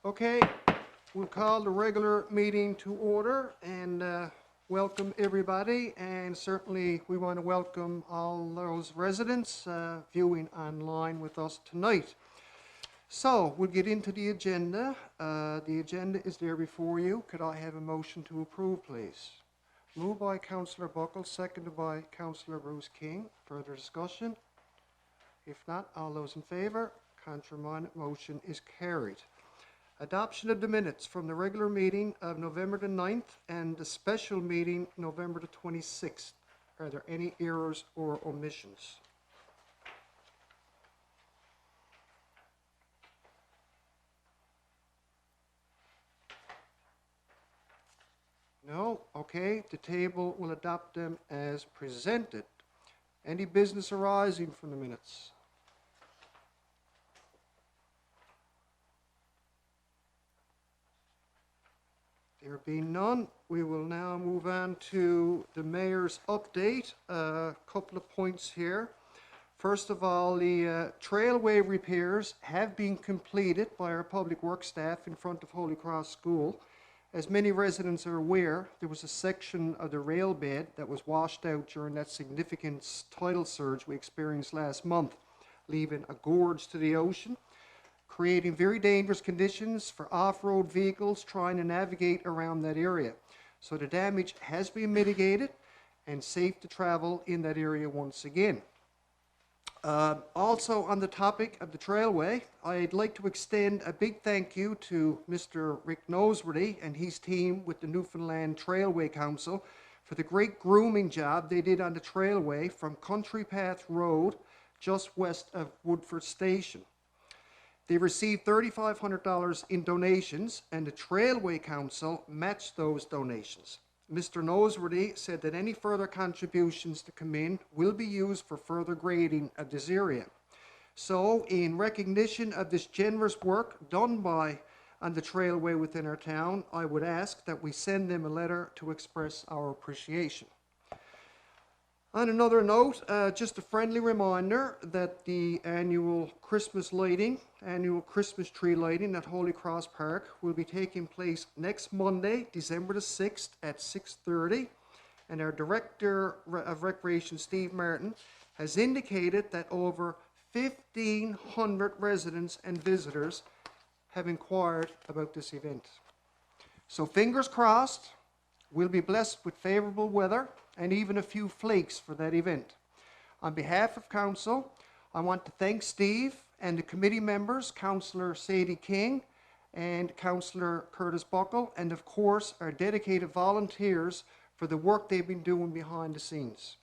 Okay, we'll call the regular meeting to order and welcome everybody. And certainly we want to welcome all those residents viewing online with us tonight. So we'll get into the agenda. The agenda is there before you. Could I have a motion to approve, please? Moved by Councillor Buckle, seconded by Councillor Bruce King. Further discussion? If not, all those in favour? Contrary-minded, motion is carried. Adoption of the minutes from the regular meeting of November the 9th and the special meeting November the 26th. Are there any errors or omissions? No? Okay, the table will adopt them as presented. Any business arising from the minutes? There being none, we will now move on to the mayor's update. A couple of points here. First of all, the trailway repairs have been completed by our public works staff in front of Holy Cross School. As many residents are aware, there was a section of the rail bed that was washed out during that significant tidal surge we experienced last month, leaving a gorge to the ocean, creating very dangerous conditions for off-road vehicles trying to navigate around that area. So the damage has been mitigated and safe to travel in that area once again. Also on the topic of the trailway, I'd like to extend a big thank you to Mr. Rick Noseworthy and his team with the Newfoundland Trailway Council for the great grooming job they did on the trailway from Country Path Road just west of Woodford Station. They received $3,500 in donations, and the Trailway Council matched those donations. Mr. Noseworthy said that any further contributions to come in will be used for further grading of this area. So, in recognition of this generous work done on the trailway within our town, I would ask that we send them a letter to express our appreciation. On another note, just a friendly reminder that the annual Christmas tree lighting at Holy Cross Park will be taking place next Monday, December the 6th at 6:30. And our Director of Recreation, Steve Martin, has indicated that over 1,500 residents and visitors have inquired about this event. So fingers crossed, we'll be blessed with favourable weather and even a few flakes for that event. On behalf of Council, I want to thank Steve and the committee members, Councillor Sadie King and Councillor Curtis Buckle, and of course our dedicated volunteers for the work they've been doing behind the scenes.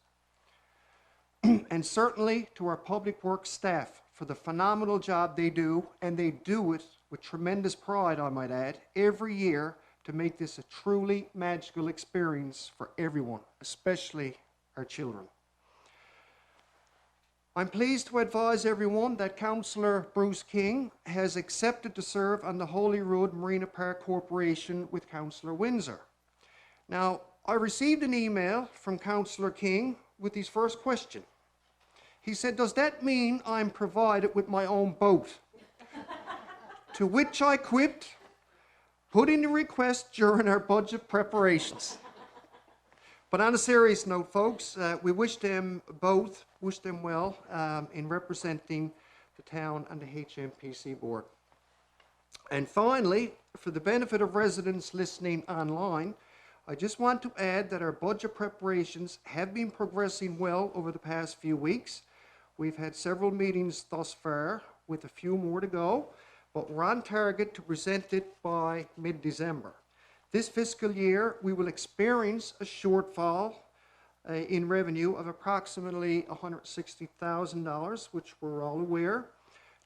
And certainly to our public works staff for the phenomenal job they do, and they do it with tremendous pride, I might add, every year to make this a truly magical experience for everyone, especially our children. I'm pleased to advise everyone that Councillor Bruce King has accepted to serve on the Holyrood Marina Park Corporation with Councillor Windsor. Now, I received an email from Councillor King with his first question. He said, "Does that mean I'm provided with my own boat?" To which I quipped, "Put in the request during our budget preparations." But on a serious note, folks, we wish them well in representing the town and the HMPC board. And finally, for the benefit of residents listening online, I just want to add that our budget preparations have been progressing well over the past few weeks. We've had several meetings thus far, with a few more to go, but we're on target to present it by mid-December. This fiscal year, we will experience a shortfall in revenue of approximately $160,000, which we're all aware,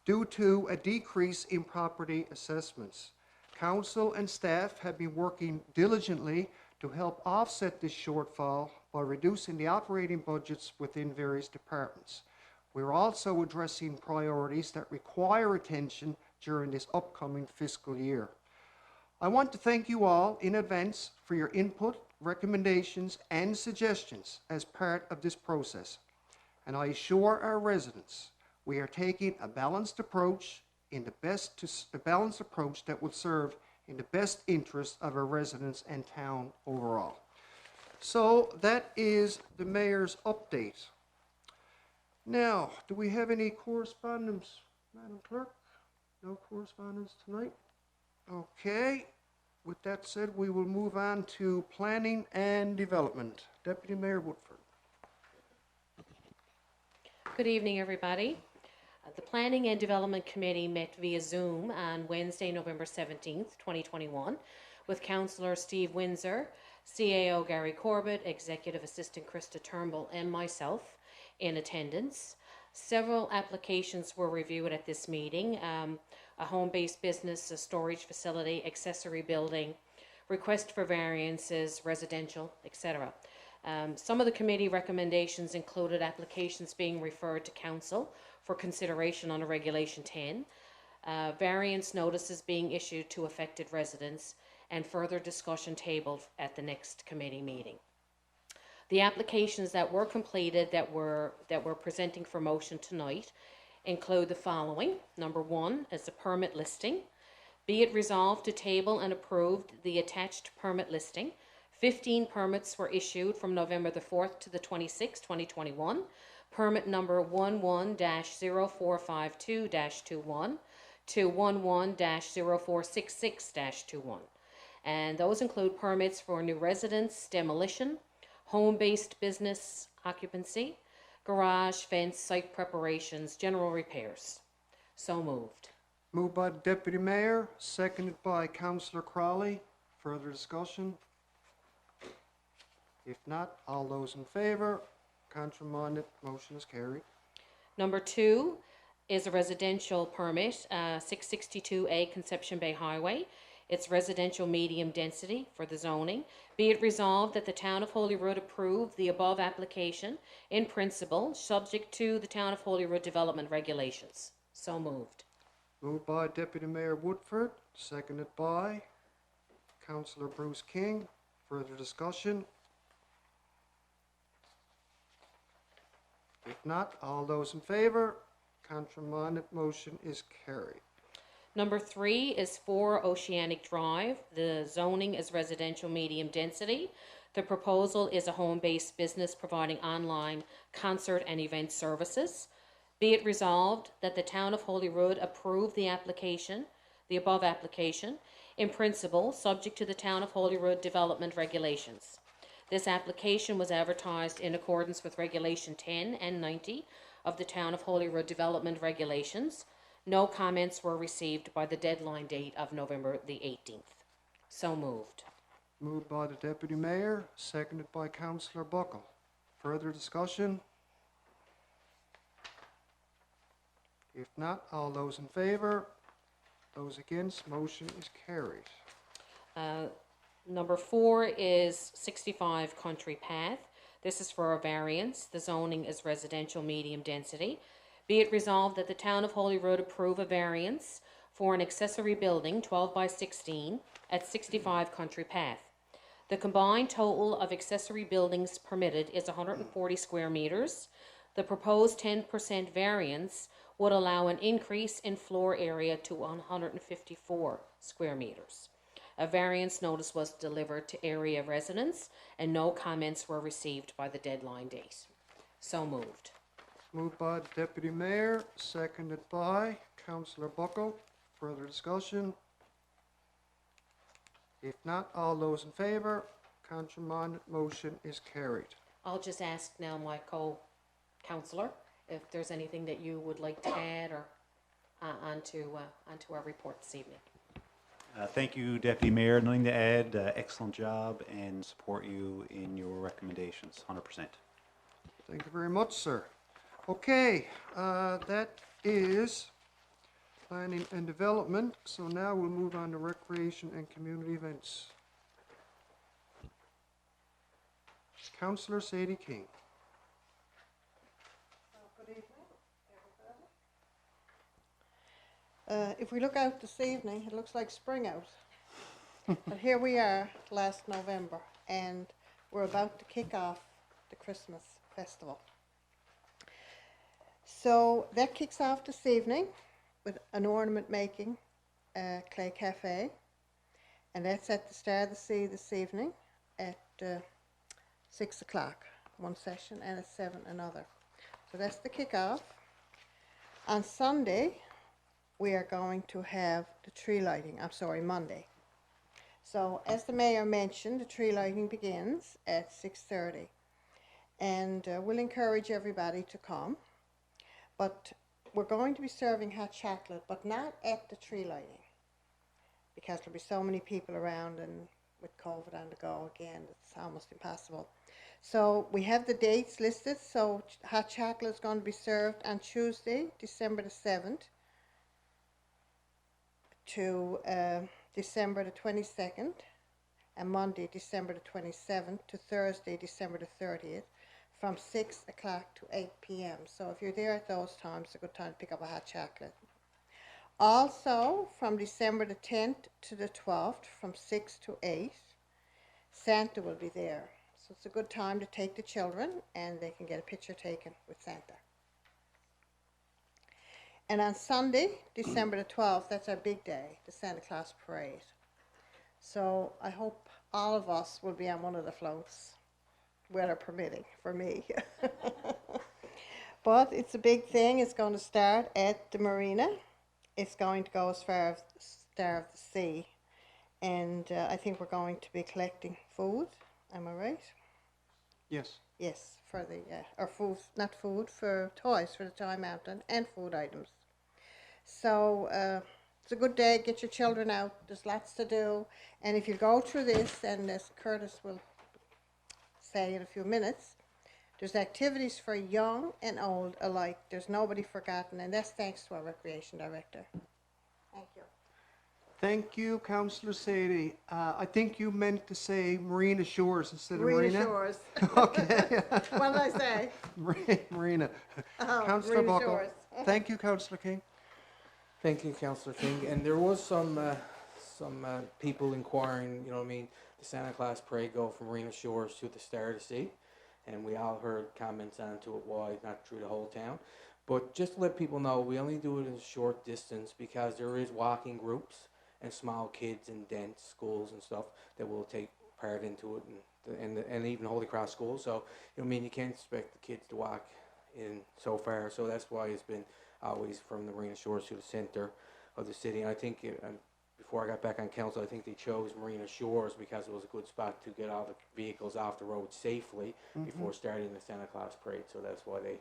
due to a decrease in property assessments. Council and staff have been working diligently to help offset this shortfall by reducing the operating budgets within various departments. We're also addressing priorities that require attention during this upcoming fiscal year. I want to thank you all in advance for your input, recommendations, and suggestions as part of this process. And I assure our residents we are taking a balanced approach in a balanced approach that would serve in the best interest of our residents and town overall. So that is the mayor's update. Now, do we have any correspondence, Madam Clerk? No correspondence tonight? Okay. With that said, we will move on to planning and development. Deputy Mayor Woodford. Good evening, everybody. The Planning and Development Committee met via Zoom on Wednesday, November 17th, 2021, with Councillor Steve Windsor, CAO Gary Corbett, Executive Assistant Krista Turnbull, and myself in attendance. Several applications were reviewed at this meeting. A home-based business, a storage facility, accessory building, request for variances, residential, etc. Some of the committee recommendations included applications being referred to council for consideration under Regulation 10, variance notices being issued to affected residents, and further discussion tabled at the next committee meeting. The applications that were completed that we're presenting for motion tonight include the following. Number 1 is the permit listing. Be it resolved to table and approve the attached permit listing. 15 permits were issued from November the 4th to the 26th, 2021. Permit number 11-0452-21 to 11-0466-21. And those include permits for new residence, demolition, home-based business occupancy, garage, fence, site preparations, general repairs. So moved. Moved by the Deputy Mayor, seconded by Councillor Crawley. Further discussion? If not, all those in favor? Contrary-minded, motion is carried. Number 2 is a residential permit, 662A Conception Bay Highway. It's residential medium density for the zoning. Be it resolved that the Town of Holyrood approve the above application in principle, subject to the Town of Holyrood development regulations. So moved. Moved by Deputy Mayor Woodford, seconded by Councillor Bruce King. Further discussion? If not, all those in favor? Contrary-minded, motion is carried. Number 3 is 4 Oceanic Drive. The zoning is residential medium density. The proposal is a home-based business providing online concert and event services. Be it resolved that the Town of Holyrood approve the application, the above application, in principle, subject to the Town of Holyrood development regulations. This application was advertised in accordance with Regulation 10 and 90 of the Town of Holyrood development regulations. No comments were received by the deadline date of November the 18th. So moved. Moved by the Deputy Mayor, seconded by Councillor Buckle. Further discussion? If not, all those in favor? Those against, motion is carried. Number 4 is 65 Country Path. This is for a variance. The zoning is residential medium density. Be it resolved that the Town of Holyrood approve a variance for an accessory building 12 by 16 at 65 Country Path. The combined total of accessory buildings permitted is 140 square meters. The proposed 10% variance would allow an increase in floor area to 154 square meters. A variance notice was delivered to area residents and no comments were received by the deadline date. So moved. Moved by the Deputy Mayor, seconded by Councillor Buckle. Further discussion? If not, all those in favor? Contrary-minded, motion is carried. I'll just ask now my co-councillor if there's anything that you would like to add or onto our report this evening. Thank you, Deputy Mayor. Nothing to add. Excellent job and support you in your recommendations, 100%. Thank you very much, sir. Okay, that is planning and development. So now we'll move on to recreation and community events. Councillor Sadie King. Good evening, everybody. If we look out this evening, it looks like spring out. But here we are, last November, and we're about to kick off the Christmas festival. So that kicks off this evening with an ornament making clay cafe, and that's at the Star of the Sea this evening at 6 o'clock, one session, and at 7 another. So that's the kickoff. On Sunday, we are going to have the tree lighting. Monday. So as the mayor mentioned, the tree lighting begins at 6:30, and we'll encourage everybody to come. But we're going to be serving hot chocolate, but not at the tree lighting, because there'll be so many people around, and with COVID on the go again, it's almost impossible. So we have the dates listed. So hot chocolate is going to be served on Tuesday, December the 7th, to December the 22nd, and Monday, December the 27th, to Thursday, December the 30th, from 6 o'clock to 8 p.m. So if you're there at those times, it's a good time to pick up a hot chocolate. Also, from December the 10th to the 12th, from 6 to 8, Santa will be there. So it's a good time to take the children, and they can get a picture taken with Santa. And on Sunday, December the 12th, that's our big day, the Santa Claus Parade. So I hope all of us will be on one of the floats, weather permitting, for me. But it's a big thing. It's going to start at the marina. It's going to go as far as Star of the Sea. And I think we're going to be collecting food. Am I right? Yes. Yes, for the, or food, not food, for toys for the Toy Mountain, and food items. So it's a good day. Get your children out. There's lots to do. And if you go through this, and as Curtis will say in a few minutes, there's activities for young and old alike. There's nobody forgotten, and that's thanks to our recreation director. Thank you. Thank you, Councillor Sadie. I think you meant to say Marina Shores instead of Marina Marina. Shores. Okay. What did I say? Marina. Oh, Councillor Marina Buckle. Shores. Thank you, Councillor King. Thank you, Councillor King. And there was some people inquiring, you know what I mean, the Santa Claus Parade go from Marina Shores to the Star of the Sea. And we all heard comments on to it, why not through the whole town. But just to let people know, we only do it in a short distance because there is walking groups and small kids in dense schools and stuff that will take part into it, and even Holy Cross schools. So, you know, I mean, you can't expect the kids to walk in so far. So that's why it's been always from the Marina Shores to the center of the city. And I think before I got back on council, I think they chose Marina Shores because it was a good spot to get all the vehicles off the road safely before starting the Santa Claus Parade. So that's why they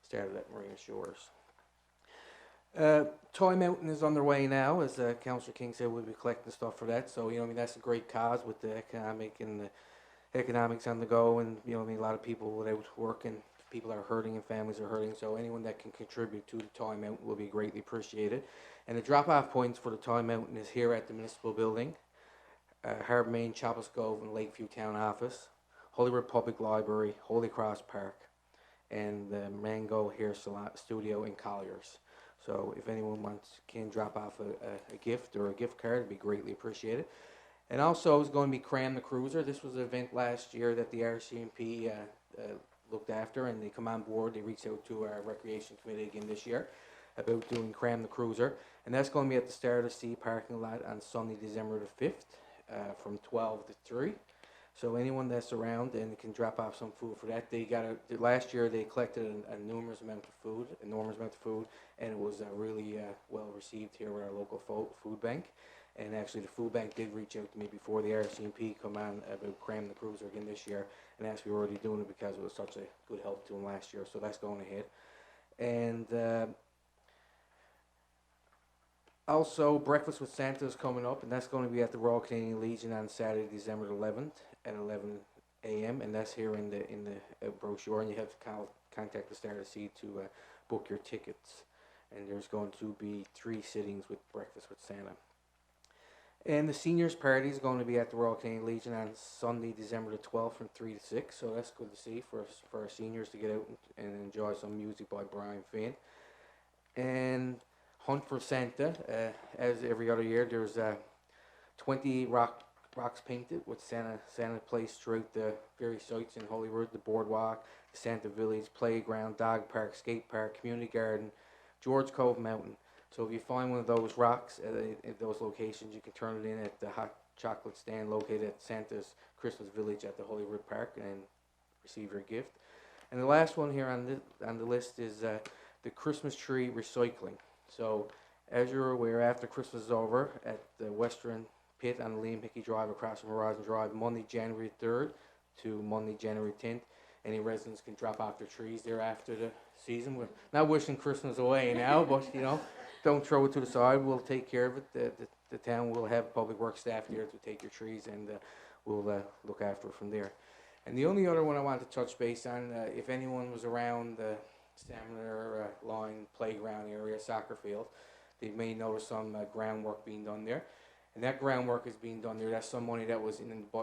started at Marina Shores. Toy Mountain is underway now, as Councillor King said. We'll be collecting stuff for that. So, you know, I mean, that's a great cause with the economic and the economics on the go, and, you know, I mean, a lot of people without work, and people are hurting and families are hurting. So anyone that can contribute to the Toy Mountain will be greatly appreciated. And the drop-off points for the Toy Mountain is here at the municipal building, Harbour Main, Chapel Cove, and Lakeview Town Office, Holyrood Public Library, Holy Cross Park, and the Mango Hair Salon Studio in Colliers. So if anyone can drop off a gift or a gift card, it'd be greatly appreciated. And also, it's going to be Cram the Cruiser. This was an event last year that the RCMP looked after, and they come on board. They reached out to our recreation committee again this year about doing Cram the Cruiser. And that's going to be at the Star of the Sea parking lot on Sunday, December the 5th, from 12 to 3. So anyone that's around and can drop off some food for that. Last year they collected an enormous amount of food, and it was really well received here with our local food bank. And actually the food bank did reach out to me before the RCMP come on about Cram the Cruiser again this year, and asked if we were already doing it because it was such a good help to them last year. So that's going ahead. And also, Breakfast with Santa is coming up, and that's going to be at the Royal Canadian Legion on Saturday, December 11th at 11 a.m. And that's here in the brochure, and you have to contact the Star of the Sea to book your tickets. And there's going to be 3 sittings with Breakfast with Santa. And the seniors party is going to be at the Royal Canadian Legion on Sunday, December the 12th from 3 to 6. So that's good to see for our seniors to get out and enjoy some music by Brian Finn. And Hunt for Santa, as every other year, there's 20 rocks painted with Santa placed throughout the various sites in Holyrood, the boardwalk, the Santa Village, playground, dog park, skate park, community garden, George Cove Mountain. So if you find one of those rocks at those locations, you can turn it in at the hot chocolate stand located at Santa's Christmas Village at the Holyrood Park and receive your gift. And the last one here on the list is the Christmas tree recycling. So as you're aware, after Christmas is over at the Western Pit on Liam Hickey Drive across from Horizon Drive, Monday, January 3rd to Monday, January 10th, any residents can drop off their trees there after the season. We're not wishing Christmas away now, but don't throw it to the side. We'll take care of it. The town will have public works staff there to take your trees, and we'll look after it from there. And the only other one I want to touch base on, if anyone was around the Stamina Line playground area, soccer field, they may notice some groundwork being done there. And that groundwork is being done there. That's some money that was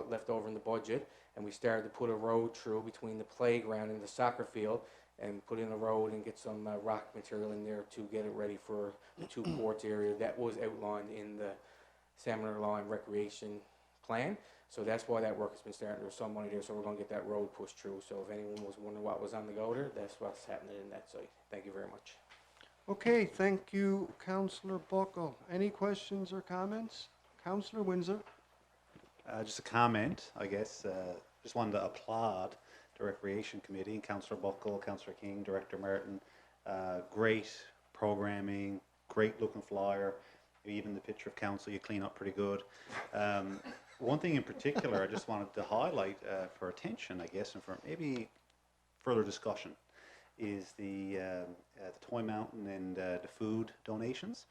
left over in the budget. And we started to put a road through between the playground and the soccer field and put in a road and get some rock material in there to get it ready for the two courts area that was outlined in the Stamina Line recreation plan. So that's why that work has been starting. There's some money there, so we're going to get that road pushed through. So if anyone was wondering what was on the go there, that's what's happening in that site. Thank you very much. Okay, thank you, Councillor Buckle. Any questions or comments? Councillor Windsor? Just a comment, I guess. Just wanted to applaud the Recreation Committee and Councillor Buckle, Councillor King, Director Martin. Great programming, great looking flyer. Even the picture of council, you clean up pretty good. One thing in particular I just wanted to highlight for attention, I guess, and for maybe further discussion, is the Toy Mountain and the food donations.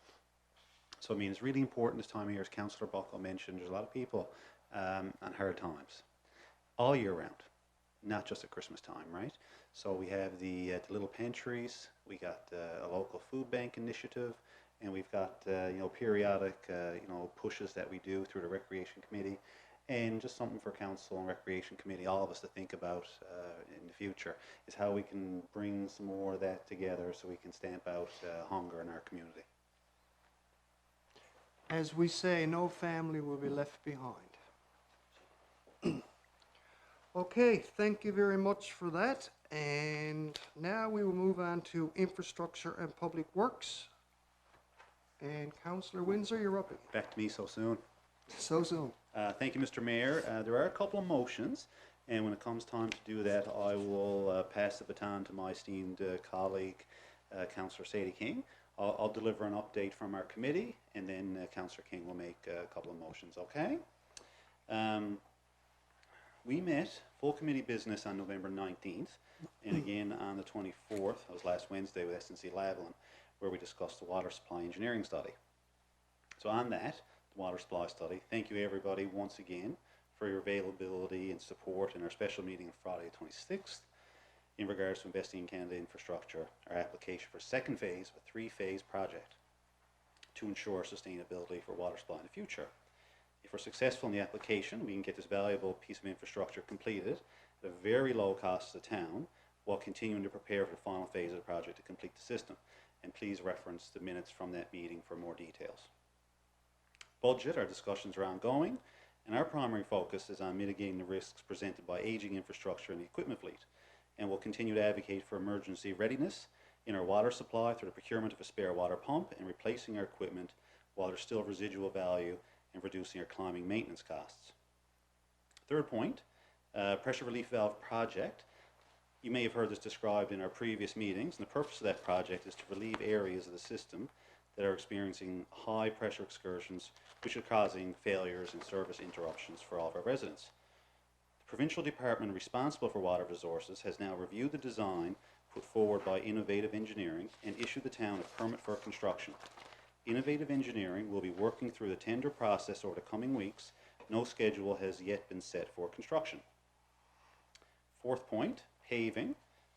So I mean, it's really important this time of year, as Councillor Buckle mentioned, there's a lot of people on hard times all year round, not just at Christmas time, right? So we have the little pantries, we got a local food bank initiative, and we've got periodic pushes that we do through the Recreation Committee, and just something for Council and Recreation Committee, all of us to think about in the future, is how we can bring some more of that together so we can stamp out hunger in our community. As we say, no family will be left behind. Okay, thank you very much for that. And now we will move on to Infrastructure and Public Works. And Councillor Windsor, you're up. Back to me so soon. So soon. Thank you, Mr. Mayor. There are a couple of motions, and when it comes time to do that, I will pass the baton to my esteemed colleague, Councillor Sadie King. I'll deliver an update from our committee, and then Councillor King will make a couple of motions, okay? We met full committee business on November 19th, and again on the 24th, that was last Wednesday with S&C Lavalin, where we discussed the water supply engineering study. So on that, the water supply study, thank you everybody once again for your availability and support in our special meeting on Friday the 26th in regards to investing in Canada infrastructure, our application for second phase of a 3-phase project to ensure sustainability for water supply in the future. If we're successful in the application, we can get this valuable piece of infrastructure completed at a very low cost to the town while continuing to prepare for the final phase of the project to complete the system. And please reference the minutes from that meeting for more details. Budget, our discussions are ongoing, and our primary focus is on mitigating the risks presented by aging infrastructure in the equipment fleet, and we'll continue to advocate for emergency readiness in our water supply through the procurement of a spare water pump and replacing our equipment while there's still residual value and reducing our climbing maintenance costs. Third point, pressure relief valve project. You may have heard this described in our previous meetings, and the purpose of that project is to relieve areas of the system that are experiencing high pressure excursions, which are causing failures and service interruptions for all of our residents. The provincial department responsible for water resources has now reviewed the design put forward by Innovative Engineering and issued the town a permit for construction. Innovative Engineering will be working through the tender process over the coming weeks. No schedule has yet been set for construction. Fourth point, paving.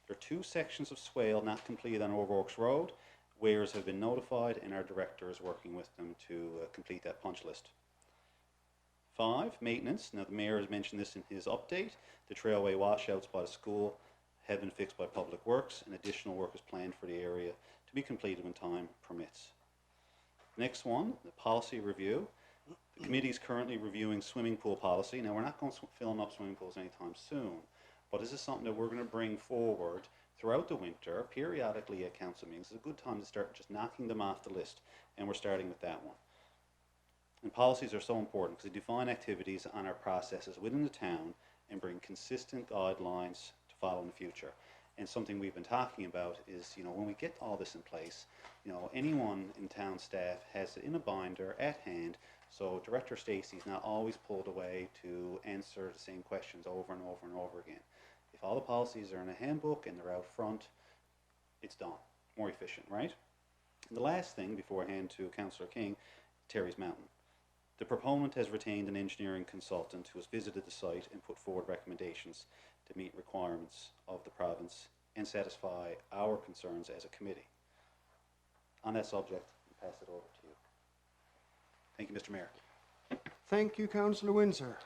There are 2 sections of swale not completed on Overworks Road. Weirs have been notified, and our director is working with them to complete that punch list. 5, maintenance. Now, the mayor has mentioned this in his update. The trailway washouts by the school have been fixed by Public Works, and additional work is planned for the area to be completed when time permits. Next one, the policy review. The committee is currently reviewing swimming pool policy. Now, we're not going to fill up swimming pools anytime soon, but this is something that we're going to bring forward throughout the winter, periodically at council meetings, is a good time to start just knocking them off the list, and we're starting with that one. And policies are so important because they define activities on our processes within the town and bring consistent guidelines to follow in the future. And something we've been talking about is, when we get all this in place, anyone in town staff has it in a binder at hand, so Director Stacey's not always pulled away to answer the same questions over and over and over again. If all the policies are in a handbook and they're out front, it's done. More efficient, right? And the last thing before I hand to Councillor King, Terry's Mountain. The proponent has retained an engineering consultant who has visited the site and put forward recommendations to meet requirements of the province and satisfy our concerns as a committee. On that subject, I'll pass it over to you. Thank you, Mr. Mayor. Thank you, Councillor Windsor.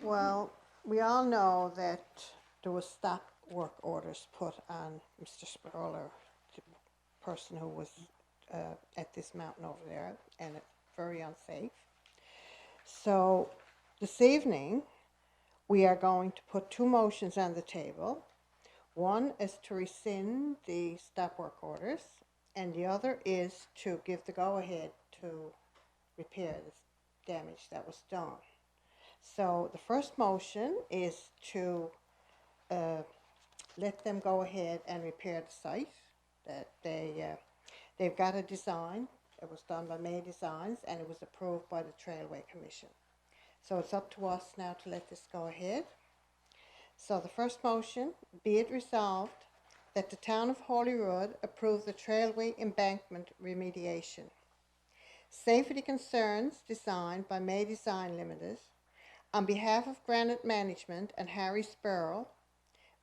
Well, we all know that there was stop work orders put on Mr. Sproler, the person who was at this mountain over there, and it's very unsafe. So this evening, we are going to put two motions on the table. One is to rescind the stop work orders, and the other is to give the go-ahead to repair the damage that was done. So the first motion is to let them go ahead and repair the site. That they've got a design. It was done by May Designs, and it was approved by the Trailway Commission. So it's up to us now to let this go ahead. So the first motion, be it resolved that the Town of Holyrood approve the Trailway embankment remediation. Safety concerns designed by May Design Limited on behalf of Granite Management and Harry Spurrell,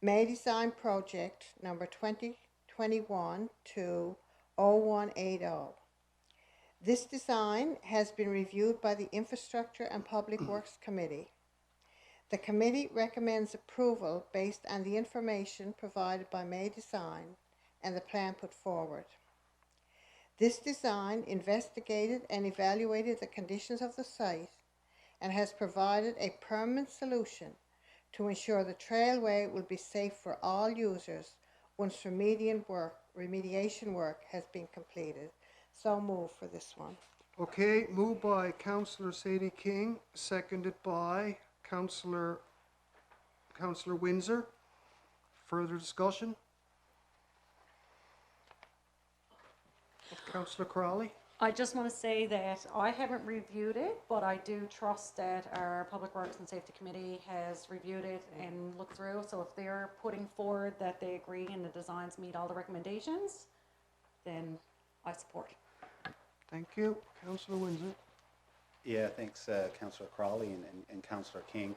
May Design Project number 2021 to 0180. This design has been reviewed by the Infrastructure and Public Works Committee. The committee recommends approval based on the information provided by May Design and the plan put forward. This design investigated and evaluated the conditions of the site and has provided a permanent solution to ensure the trailway will be safe for all users once remediation work has been completed. So move for this one. Okay, moved by Councillor Sadie King, seconded by Councillor Windsor. Further discussion? Councillor Crawley? I just want to say that I haven't reviewed it, but I do trust that our Public Works and Safety Committee has reviewed it and looked through. So if they're putting forward that they agree and the designs meet all the recommendations, then I support. Thank you. Councillor Windsor? Yeah, thanks, Councillor Crawley and Councillor King.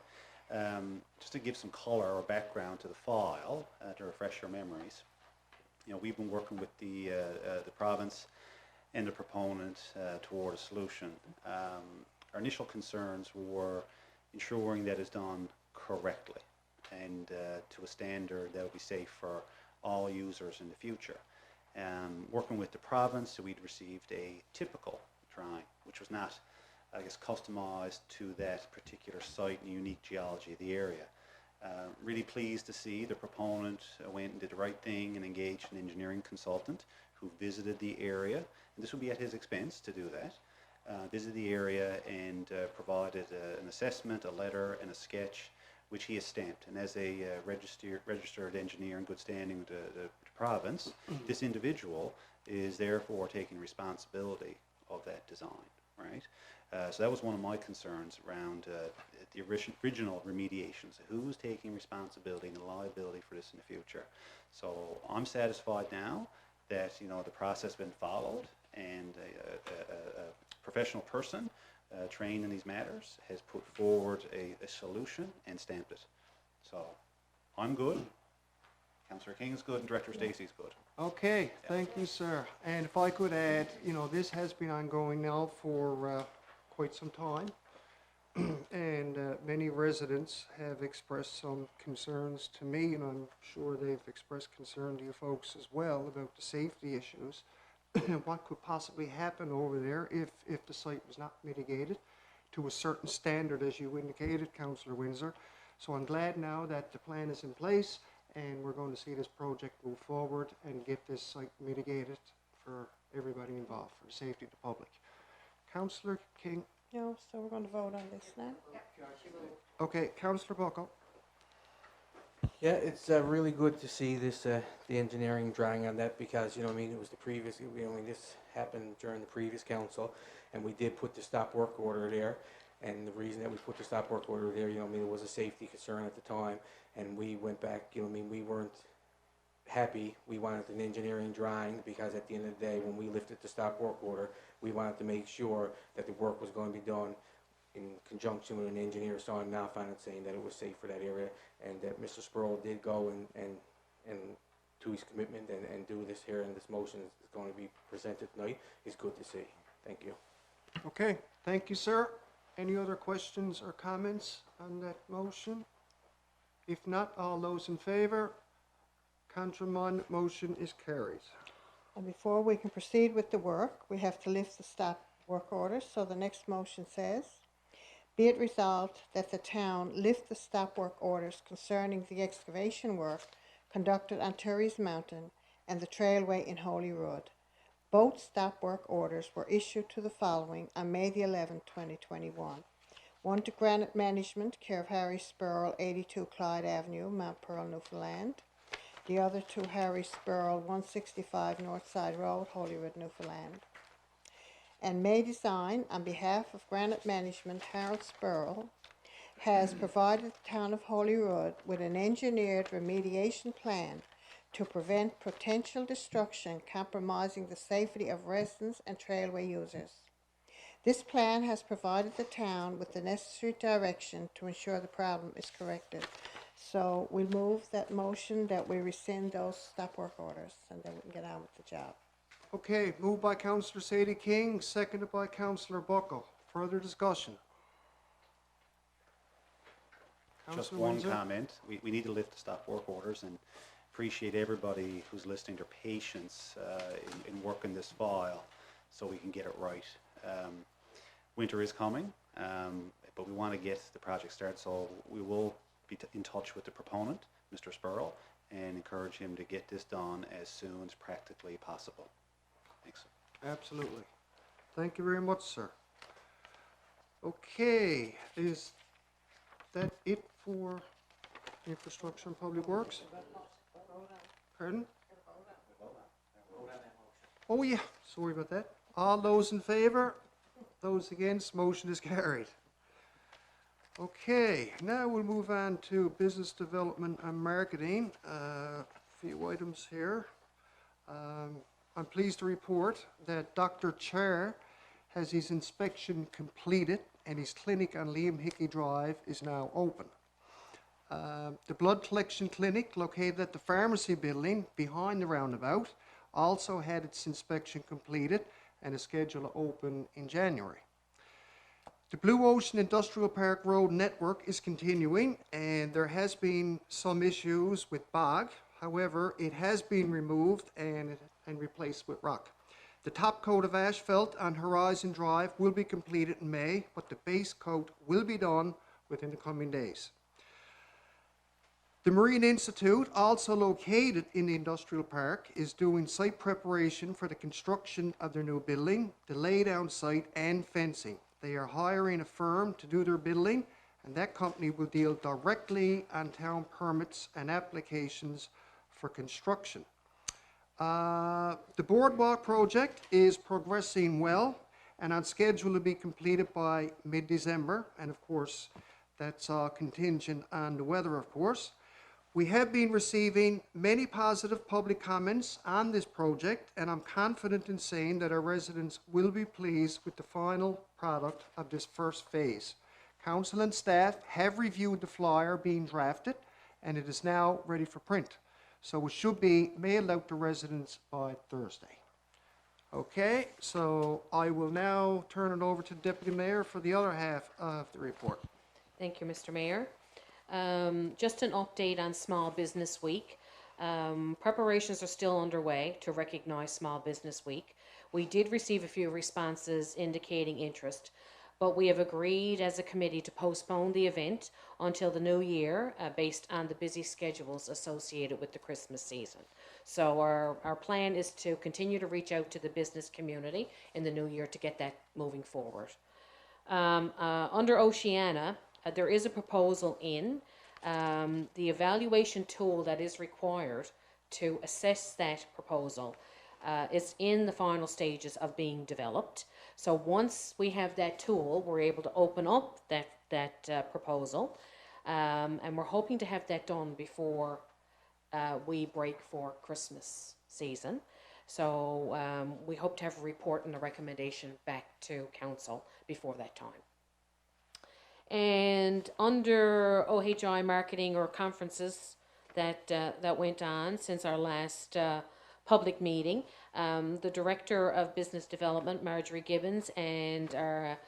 Just to give some colour or background to the file, to refresh your memories, we've been working with the province and the proponent toward a solution. Our initial concerns were ensuring that it's done correctly and to a standard that would be safe for all users in the future. Working with the province, we'd received a typical drawing, which was not, I guess, customized to that particular site and unique geology of the area. Really pleased to see the proponent went and did the right thing and engaged an engineering consultant who visited the area, and this would be at his expense to do that, visited the area and provided an assessment, a letter, and a sketch, which he has stamped. And as a registered engineer in good standing with the province, this individual is therefore taking responsibility of that design, right? So that was one of my concerns around the original remediations. Who's taking responsibility and liability for this in the future? So I'm satisfied now that the process has been followed, and a professional person trained in these matters has put forward a solution and stamped it. So I'm good. Councillor King is good, and Director Stacey's good. Okay, thank you, sir. And if I could add, this has been ongoing now for quite some time. And many residents have expressed some concerns to me, and I'm sure they've expressed concern to you folks as well about the safety issues. What could possibly happen over there if the site was not mitigated to a certain standard, as you indicated, Councillor Windsor. So I'm glad now that the plan is in place, and we're going to see this project move forward and get this site mitigated for everybody involved, for the safety of the public. Councillor King. No, so we're going to vote on this now. Okay, Councillor Bucko. Yeah, it's really good to see this, the engineering drawing on that, because, you know, I mean, it was the previous, you know, I mean, this happened during the previous council, and we did put the stop work order there, and the reason that we put the stop work order there, you know, I mean, it was a safety concern at the time, and we went back, you know, I mean, we weren't happy, we wanted an engineering drawing, because at the end of the day, when we lifted the stop work order, we wanted to make sure that the work was going to be done in conjunction with an engineer signing off on it, saying that it was safe for that area, and that Mr. Spurl did go and to his commitment and do this here, and this motion is going to be presented tonight, is good to see. Thank you. Okay, thank you, sir. Any other questions or comments on that motion? If not, all those in favour? Contra motion is carried. And before we can proceed with the work, we have to lift the stop work orders. So the next motion says, be it resolved that the town lift the stop work orders concerning the excavation work conducted on Turry's Mountain and the trailway in Holyrood. Both stop work orders were issued to the following on May the 11th, 2021. One to Granite Management, care of Harry Spurl, 82 Clyde Avenue, Mount Pearl, Newfoundland. The other to Harry Spurl, 165 Northside Road, Holyrood, Newfoundland. And May Design, on behalf of Granite Management, Harold Spurl, has provided the Town of Holyrood with an engineered remediation plan to prevent potential destruction compromising the safety of residents and trailway users. This plan has provided the town with the necessary direction to ensure the problem is corrected. So we move that motion that we rescind those stop work orders, and then we can get on with the job. Okay, moved by Councillor Sadie King, seconded by Councillor Bucko. Further discussion? Just Councillor one Windsor? comment. We need to lift the stop work orders, and appreciate everybody who's listening, their patience in working this file so we can get it right. Winter is coming, but we want to get the project started, so we will be in touch with the proponent, Mr. Spurl, and encourage him to get this done as soon as practically possible. Thanks. Absolutely. Thank you very much, sir. Okay, is that it for infrastructure and public works? Pardon? Oh yeah, sorry about that. All those in favour? Those against? Motion is carried. Okay, now we'll move on to business development and marketing. A few items here. I'm pleased to report that Dr. Chair has his inspection completed and his clinic on Liam Hickey Drive is now open. The blood collection clinic located at the pharmacy building behind the roundabout also had its inspection completed and is scheduled to open in January. The Blue Ocean Industrial Park Road network is continuing, and there has been some issues with bog. However, it has been removed and replaced with rock. The top coat of asphalt on Horizon Drive will be completed in May, but the base coat will be done within the coming days. The Marine Institute, also located in the industrial park, is doing site preparation for the construction of their new building, the laydown site and fencing. They are hiring a firm to do their building, and that company will deal directly on town permits and applications for construction. The boardwalk project is progressing well and on schedule to be completed by mid-December, and of course that's contingent on the weather, of course. We have been receiving many positive public comments on this project, and I'm confident in saying that our residents will be pleased with the final product of this first phase. Council and staff have reviewed the flyer being drafted, and it is now ready for print. So it should be mailed out to residents by Thursday. Okay, so I will now turn it over to the Deputy Mayor for the other half of the report. Thank you, Mr. Mayor. Just an update on Small Business Week. Preparations are still underway to recognise Small Business Week. We did receive a few responses indicating interest. but we have agreed as a committee to postpone the event until the new year based on the busy schedules associated with the Christmas season. So our plan is to continue to reach out to the business community in the new year to get that moving forward. Under Oceana, there is a proposal in the evaluation tool that is required to assess that proposal. It's in the final stages of being developed. So once we have that tool, we're able to open up that proposal, and we're hoping to have that done before we break for Christmas season. So we hope to have a report and a recommendation back to council before that time. And under OHI marketing or conferences that went on since our last public meeting, the Director of Business Development, Marjorie Gibbons, and our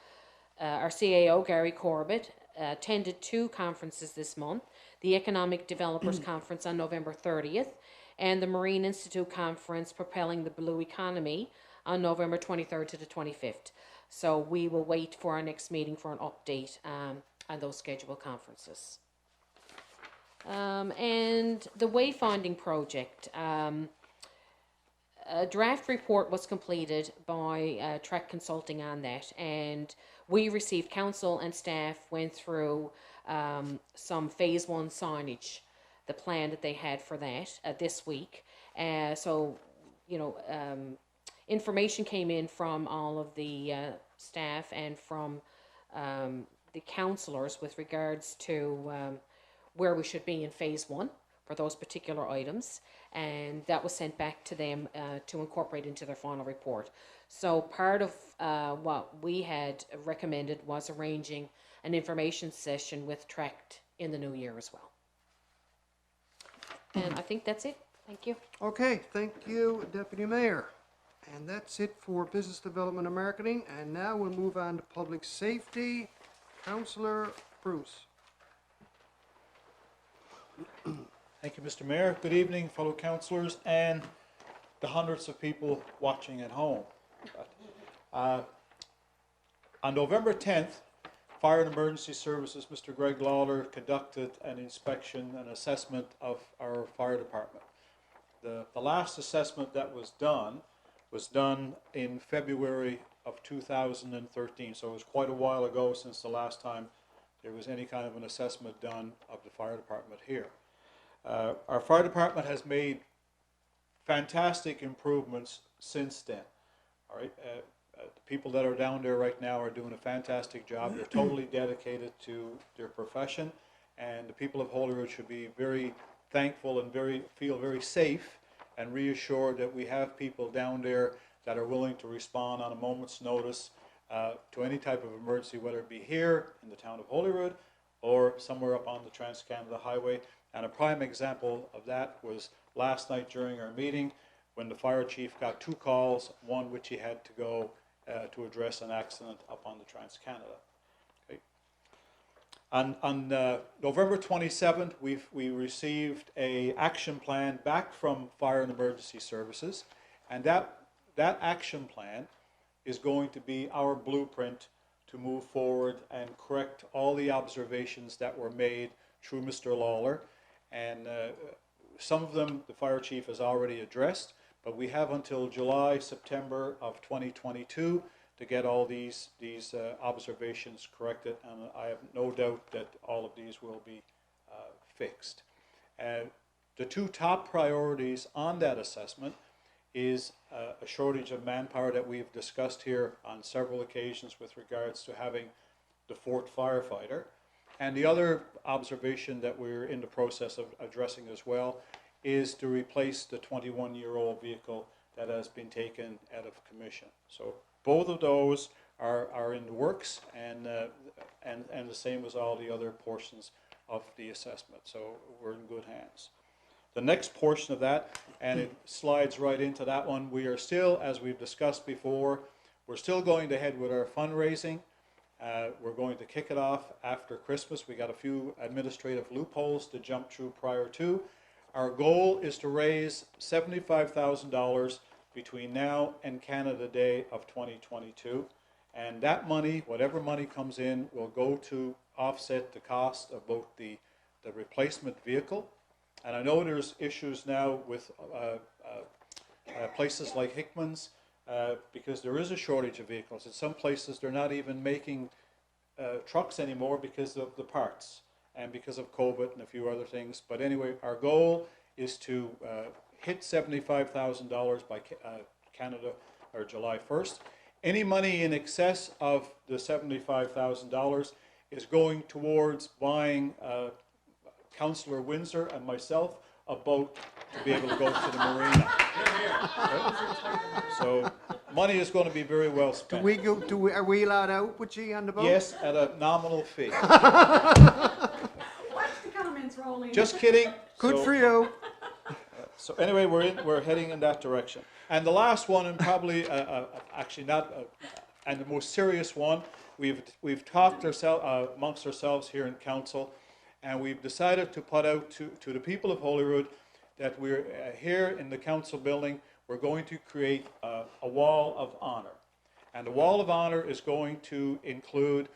CAO, Gary Corbett, attended 2 conferences this month, the Economic Developers Conference on November 30th, and the Marine Institute Conference, Propelling the Blue Economy, on November 23rd to the 25th. So we will wait for our next meeting for an update on those scheduled conferences. And the wayfinding project, a draft report was completed by Track Consulting on that, and we received, council and staff went through some phase 1 signage, the plan that they had for that this week. So, you know, information came in from all of the staff and from the councillors with regards to where we should be in phase 1 for those particular items, and that was sent back to them to incorporate into their final report. So part of what we had recommended was arranging an information session with Tract in the new year as well. And I think that's it. Thank you. Okay, thank you, Deputy Mayor. And that's it for Business Development and Marketing. And now we'll move on to Public Safety. Councillor Bruce. Thank you, Mr. Mayor. Good evening, fellow councillors and the hundreds of people watching at home. On November 10th, Fire and Emergency Services, Mr. Greg Lawler, conducted an inspection and assessment of our fire department. The last assessment that was done in February of 2013, so it was quite a while ago since the last time there was any kind of an assessment done of the fire department here. Our fire department has made fantastic improvements since then. All right, the people that are down there right now are doing a fantastic job. They're totally dedicated to their profession, and the people of Holyrood should be very thankful and feel very safe and reassured that we have people down there that are willing to respond on a moment's notice to any type of emergency, whether it be here in the town of Holyrood or somewhere up on the Trans-Canada Highway. And a prime example of that was last night during our meeting when the fire chief got 2 calls, one which he had to go to address an accident up on the Trans-Canada. Okay. On November 27th, we received an action plan back from Fire and Emergency Services, and that action plan is going to be our blueprint to move forward and correct all the observations that were made through Mr. Lawler. And some of them the fire chief has already addressed, but we have until July, September of 2022 to get all these observations corrected, and I have no doubt that all of these will be fixed. The 2 top priorities on that assessment is a shortage of manpower that we've discussed here on several occasions with regards to having the 4th firefighter. And the other observation that we're in the process of addressing as well is to replace the 21-year-old vehicle that has been taken out of commission. So both of those are in the works, and the same as all the other portions of the assessment. So we're in good hands. The next portion of that, and it slides right into that one, we are still, as we've discussed before, we're still going ahead with our fundraising. We're going to kick it off after Christmas. We got a few administrative loopholes to jump through prior to. Our goal is to raise $75,000 between now and Canada Day of 2022. And that money, whatever money comes in, will go to offset the cost of both the replacement vehicle. And I know there's issues now with places like Hickman's because there is a shortage of vehicles. In some places, they're not even making trucks anymore because of the parts and because of COVID and a few other things. But anyway, our goal is to hit $75,000 by Canada or July 1st. Any money in excess of the $75,000 is going towards buying Councillor Windsor and myself a boat to be able to go to the marina. Right? So money is going to be very well spent. Are we allowed out with you on the boat? Yes, at a nominal fee. Watch the comments rolling. Just kidding. Good for you. So anyway, we're heading in that direction. And the last one, and probably actually not, and the most serious one, we've talked amongst ourselves here in council, and we've decided to put out to the people of Holyrood that we're here in the council building. We're going to create a wall of honor, and the wall of honor is going to include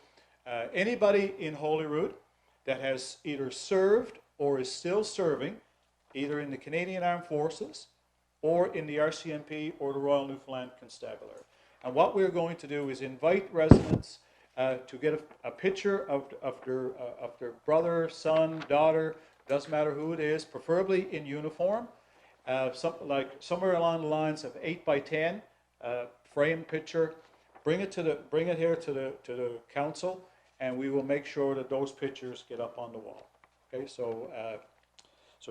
anybody in Holyrood that has either served or is still serving, either in the Canadian Armed Forces or in the RCMP or the Royal Newfoundland Constabulary. And what we're going to do is invite residents to get a picture of their brother, son, daughter, doesn't matter who it is, preferably in uniform, somewhere along the lines of 8 by 10 frame picture. Bring it here to the council, and we will make sure that those pictures get up on the wall. Okay, so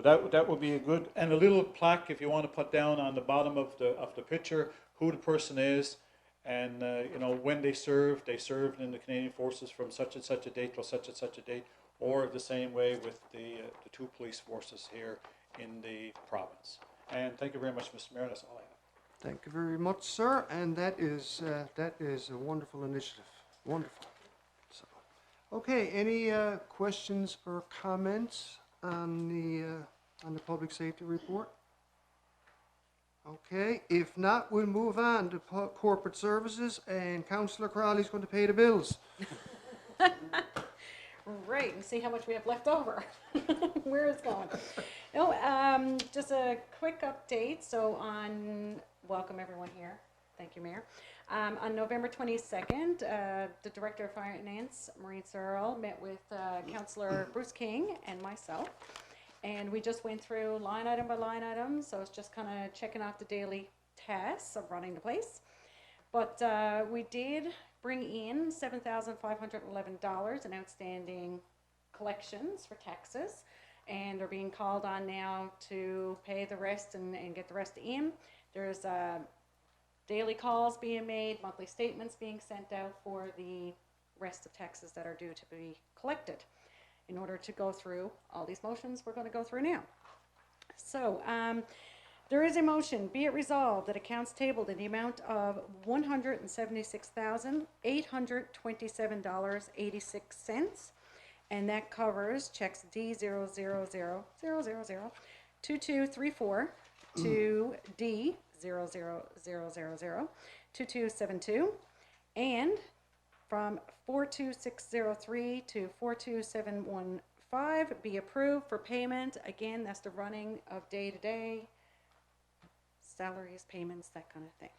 that would be a good, and a little plaque if you want to put down on the bottom of the picture who the person is, and you know, when they served in the Canadian Forces from such and such a date till such and such a date, or the same way with the two police forces here in the province. And thank you very much, Mr. Mayor. That's all I have. Thank you very much, sir. And that is a wonderful initiative. Wonderful. So, okay. Any questions or comments on the public safety report? Okay. If not, we'll move on to corporate services, and Councillor Crowley's going to pay the bills. Right, and see how much we have left over. Where it's going. No, just a quick update. So welcome everyone here. Thank you, Mayor. On November 22nd, the Director of Finance, Maureen Searle, met with Councillor Bruce King and myself. And we just went through line item by line item. So it's just kind of checking off the daily tasks of running the place. But we did bring in $7,511 in outstanding collections for taxes, and are being called on now to pay the rest and get the rest in. There's daily calls being made, monthly statements being sent out for the rest of taxes that are due to be collected. In order to go through all these motions we're going to go through now. So there is a motion, be it resolved that accounts tabled in the amount of $176,827.86, and that covers checks D00000002234 to D000002272, and from 42603 to 42715 be approved for payment. Again, that's the running of day-to-day salaries, payments, that kind of thing.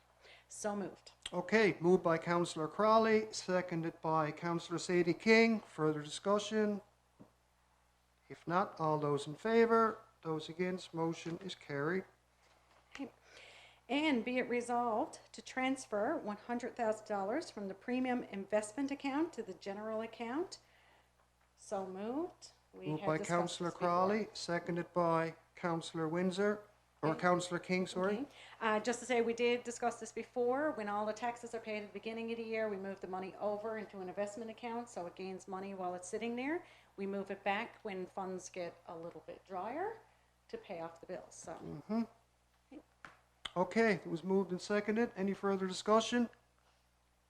So moved. Okay, moved by Councillor Crowley, seconded by Councillor Sadie King. Further discussion? If not, all those in favour, those against, motion is carried. Okay. And be it resolved to transfer $100,000 from the premium investment account to the general account. So moved. Moved by Councillor Crowley, seconded by Councillor Windsor. Or Councillor King, sorry. Okay. Just to say, we did discuss this before. When all the taxes are paid at the beginning of the year, we move the money over into an investment account, so it gains money while it's sitting there. We move it back when funds get a little bit drier to pay off the bills. So. Okay, it was moved and seconded. Any further discussion?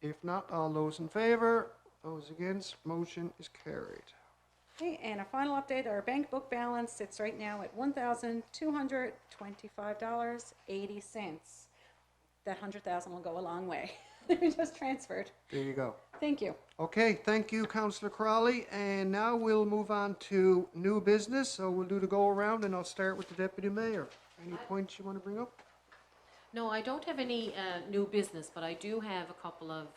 If not, all those in favour, those against, motion is carried. Okay, and a final update, our bank book balance sits right now at $1,225.80. That $100,000 will go a long way. They just transferred. There you go. Thank you. Okay, thank you, Councillor Crawley. And now we'll move on to new business. So we'll do the go around, and I'll start with the Deputy Mayor. Any points you want to bring up? No, I don't have any new business, but I do have a couple of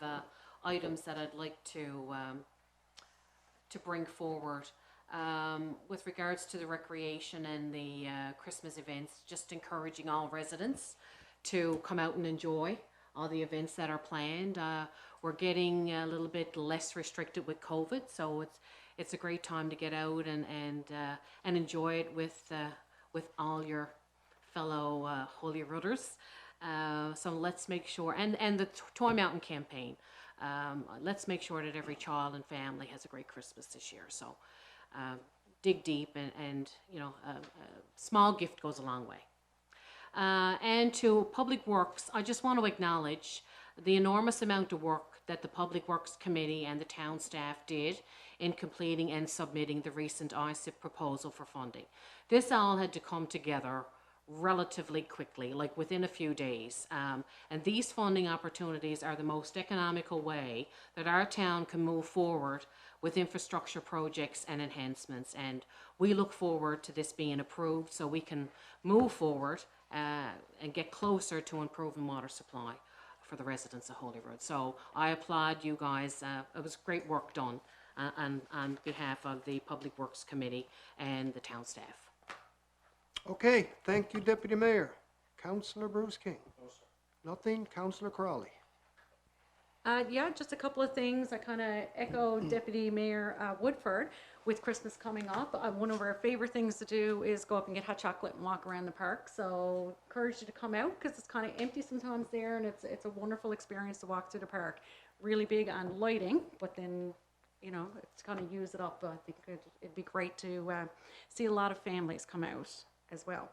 items that I'd like to bring forward. With regards to the recreation and the Christmas events, just encouraging all residents to come out and enjoy all the events that are planned. We're getting a little bit less restricted with COVID, so it's a great time to get out and enjoy it with all your fellow Holyrooders. So let's make sure, and the Toy Mountain campaign. Let's make sure that every child and family has a great Christmas this year. So dig deep, and you know, a small gift goes a long way. And to Public Works, I just want to acknowledge the enormous amount of work that the Public Works Committee and the town staff did in completing and submitting the recent ISIP proposal for funding. This all had to come together relatively quickly, like within a few days. And these funding opportunities are the most economical way that our town can move forward with infrastructure projects and enhancements. And we look forward to this being approved so we can move forward and get closer to improving water supply for the residents of Holyrood. So I applaud you guys. It was great work done on behalf of the Public Works Committee and the town staff. Okay, thank you, Deputy Mayor. Councillor Bruce King? No, sir. Nothing? Councillor Crawley? Yeah, just a couple of things. I kind of echo Deputy Mayor Woodford. With Christmas coming up, one of our favorite things to do is go up and get hot chocolate and walk around the park. So encourage you to come out because it's kind of empty sometimes there, and it's a wonderful experience to walk through the park. Really big on lighting, but then, you know, it's kind of use it up. I think it'd be great to see a lot of families come out as well.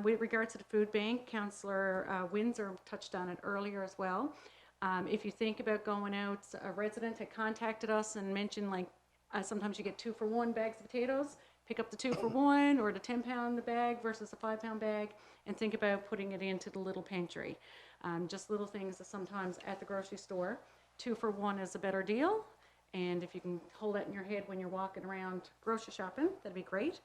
With regard to the food bank, Councillor Windsor touched on it earlier as well. If you think about going out, a resident had contacted us and mentioned, like, sometimes you get 2-for-1 bags of potatoes. Pick up the 2-for-1 or the 10-pound bag versus a 5-pound bag, and think about putting it into the little pantry. Just little things that sometimes at the grocery store, 2-for-1 is a better deal. And if you can hold that in your head when you're walking around grocery shopping, that'd be great.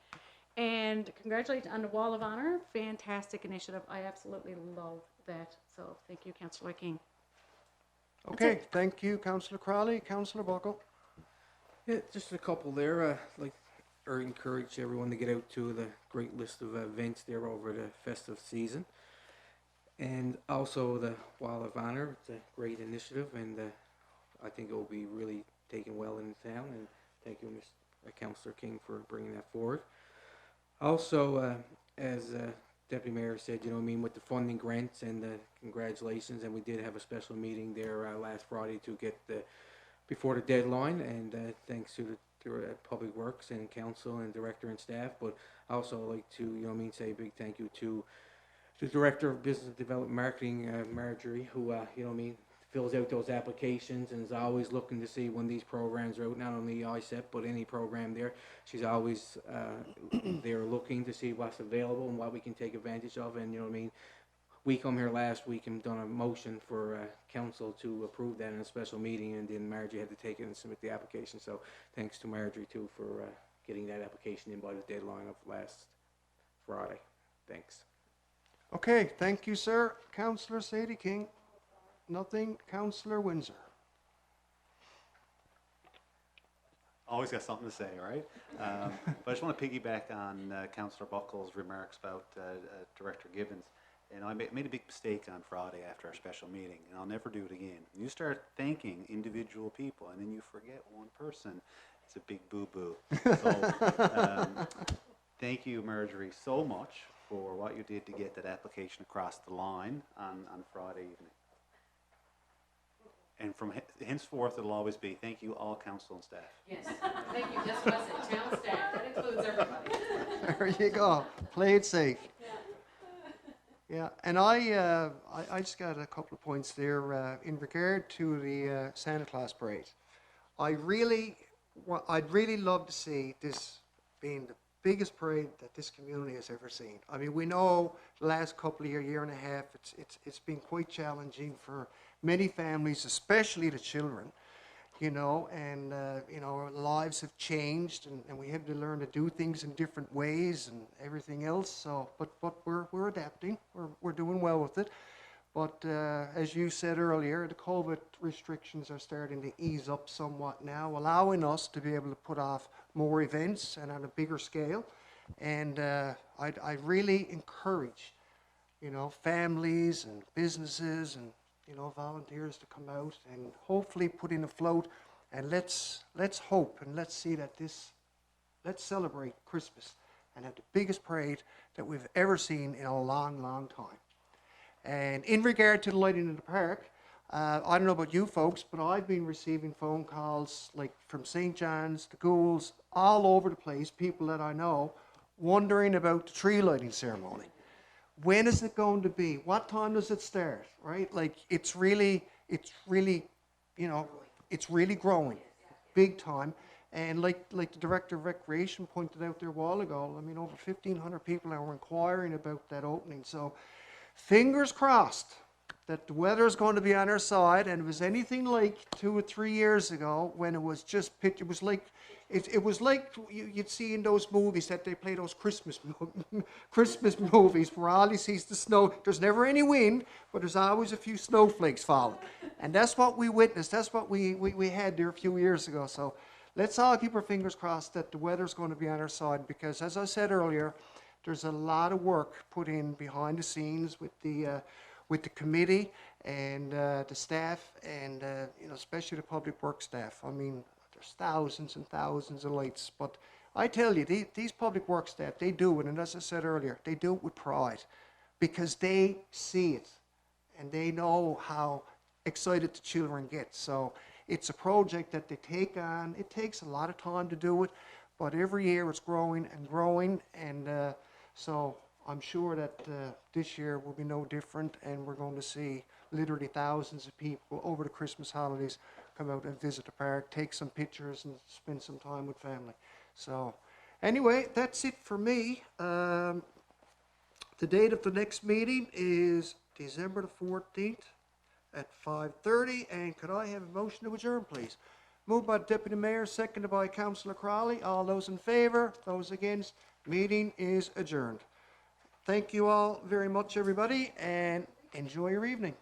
And congratulate on the Wall of Honor. Fantastic initiative. I absolutely love that. So thank you, Councillor King. Okay, thank you, Councillor Crawley. Councillor Buckle? Yeah, just a couple there. Or encourage everyone to get out to the great list of events there over the festive season. And also the Wall of Honor. It's a great initiative, and I think it will be really taken well in town. And thank you, Mr. Councillor King, for bringing that forward. Also, as Deputy Mayor said, you know what I mean, with the funding grants and congratulations, and we did have a special meeting there last Friday to get before the deadline, and thanks to the Public Works and Council and Director and staff. But I also like to, you know what I mean, say a big thank you to the Director of Business Development Marketing, Marjorie, who, you know what I mean, fills out those applications and is always looking to see when these programs are out, not only ISEP, but any program there. She's always there looking to see what's available and what we can take advantage of. And, you know what I mean, we come here last week and done a motion for council to approve that in a special meeting, and then Marjorie had to take it and submit the application. So thanks to Marjorie, too, for getting that application in by the deadline of last Friday. Thanks. Okay, thank you, sir. Councillor Sadie King? Nothing. Councillor Windsor? Always got something to say, right? But I just want to piggyback on Councillor Buckle's remarks about Director Gibbons. And I made a big mistake on Friday after our special meeting, and I'll never do it again. You start thanking individual people, and then you forget one person. It's a big boo-boo. So thank you, Marjorie, so much for what you did to get that application across the line on Friday evening. And from henceforth, it'll always be thank you, all council and staff. Yes, thank you. That's what I said, town staff. That includes everybody. There you go. Play it safe. Yeah, and I just got a couple of points there in regard to the Santa Claus parade. I'd really love to see this being the biggest parade that this community has ever seen. I mean, we know the last couple of year and a half, it's been quite challenging for many families, especially the children, you know, and, you know, our lives have changed and we have to learn to do things in different ways and everything else. So, but we're adapting. We're doing well with it. But as you said earlier, the COVID restrictions are starting to ease up somewhat now, allowing us to be able to put off more events and on a bigger scale. And I really encourage, you know, families and businesses and, you know, volunteers to come out and hopefully put in a float. And let's hope and let's see that let's celebrate Christmas and have the biggest parade that we've ever seen in a long, long time. And in regard to the lighting in the park, I don't know about you folks, but I've been receiving phone calls like from St. John's, the Ghouls, all over the place, people that I know, wondering about the tree lighting ceremony. When is it going to be? What time does it start? Right? Like it's really, you know, it's really growing, big time. And like the Director of Recreation pointed out there a while ago, I mean, over 1,500 people are inquiring about that opening. So fingers crossed that the weather is going to be on our side. And it was anything like 2 or 3 years ago when it was just pitch. It was like you'd see in those movies that they play those Christmas movies where all you see is the snow. There's never any wind, but there's always a few snowflakes falling. And that's what we witnessed. That's what we had there a few years ago. So let's all keep our fingers crossed that the weather's going to be on our side, because as I said earlier, there's a lot of work put in behind the scenes with the committee and the staff and you know, especially the public works staff. I mean, there's thousands and thousands of lights, but I tell you, these public works staff, they do it, and as I said earlier, they do it with pride because they see it and they know how excited the children get. So it's a project that they take on. It takes a lot of time to do it, but every year it's growing and growing, and so I'm sure that this year will be no different, and we're going to see literally thousands of people over the Christmas holidays come out and visit the park, take some pictures, and spend some time with family. So anyway, that's it for me. The date of the next meeting is December the 14th at 5:30, and could I have a motion to adjourn, please? Moved by the Deputy Mayor, seconded by Councillor Crowley. All those in favour, those against, meeting is adjourned. Thank you all very much, everybody, and enjoy your evening.